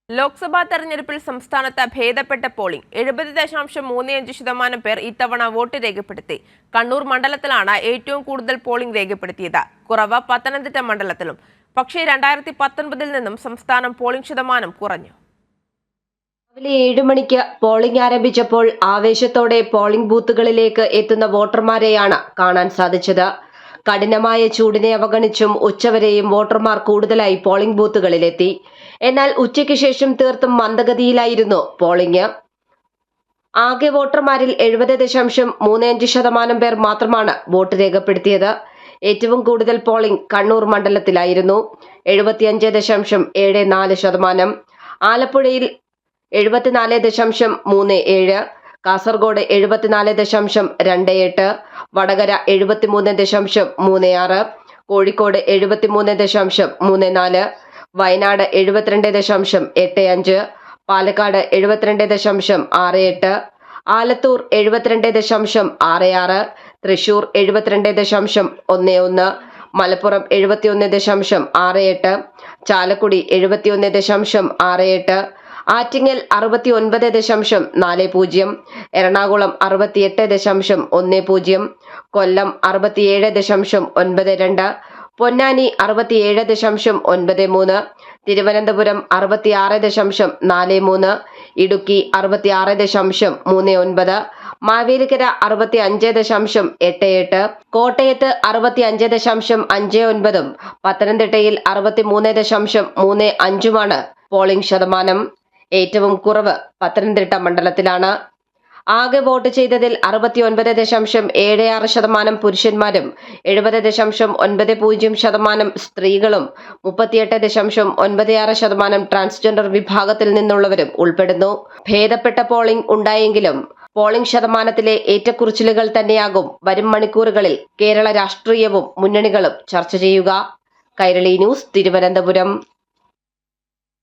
ലോക്സഭാ തെരഞ്ഞെടുപ്പിൽ സംസ്ഥാനത്ത് ഭേദപ്പെട്ട പോളിംഗ് 70.35% പേർ ഇത്തവണ വോട്ട് രേഖപ്പെടുത്തി. കണ്ണൂർ മണ്ഡലത്തിലാണ് ഏറ്റവും കൂടുതൽ പോളിംഗ് രേഖപ്പെടുത്തിയത്. കുറവ് പത്തനംതിട്ട മണ്ഡലത്തിലും. പക്ഷേ 2019 നിന്നും സംസ്ഥാനം പോളിംഗ് ശതമാനം കുറഞ്ഞു. രാവിലെ 7 മണിക്ക് പോളിംഗ് ആരംഭിച്ചപ്പോൾ ആവേശത്തോടെ പോളിംഗ് ബൂത്തുകളിലേക്ക് എത്തുന്ന വോട്ടർമാരെയാണ് കാണാൻ സാധിച്ചത്. കഠിനമായ ചൂടിനെ അവഗണിച്ചും ഉച്ചവരെയും വോട്ടർമാർ കൂടുതലായി പോളിംഗ് ബൂത്തുകളിലെത്തി. എന്നാൽ ഉച്ചയ്ക്ക് ശേഷം തീർത്തും മന്ദഗതിയിലായിരുന്നു പോളിംഗ്. ആകെ വോട്ടർമാരിൽ 70.35% പേർ മാത്രമാണ് വോട്ട് രേഖപ്പെടുത്തിയത്. ഏറ്റവും കൂടുതൽ പോളിംഗ് കണ്ണൂർ മണ്ഡലത്തിലായിരുന്നു, 75.74%. ആലപ്പുഴയിൽ 74.37%, കാസർഗോഡ് 74.28%, വടകര 73.36%, കോഴിക്കോട് 73.34%, വയനാട് 72.85%, പാലക്കാട് 72.68%, ആലത്തൂർ 72.66%, തൃശൂർ 72.11%, മലപ്പുറം 71.68%, ചാലക്കുടി 71.68%, ആറ്റിങ്ങൽ 69.40%, എറണാകുളം 68.10%, കൊല്ലം 67.92%, പൊന്നാനി 67.93%, തിരുവനന്തപുരം 66.43%, ഇടുക്കി 66.39%, മാവേലിക്കര 65.88%, കോട്ടയത്ത് 65.59%, പത്തനംതിട്ടയിൽ 63.35%മാണ് പോളിംഗ് ശതമാനം. ഏറ്റവും കുറവ് പത്തനംതിട്ട മണ്ഡലത്തിലാണ്. ആകെ വോട്ട് ചെയ്തതിൽ 69.76% പുരുഷന്മാരും 70.90% സ്ത്രീകളും 38.96% ട്രാൻസ്ജെൻഡർ വിഭാഗത്തിൽ നിന്നുള്ളവരും ഉൾപ്പെടുന്നു. ഭേദപ്പെട്ട പോളിംഗ് ഉണ്ടായെങ്കിലും പോളിംഗ് ശതമാനത്തിലെ ഏറ്റക്കുറിച്ചിലുകൾ തന്നെയാകും വരും മണിക്കൂറുകളിൽ കേരള രാഷ്ട്രീയവും മുന്നണികളും ചർച്ച ചെയ്യുക. കൈരളി ന്യൂസ്, തിരുവനന്തപുരം.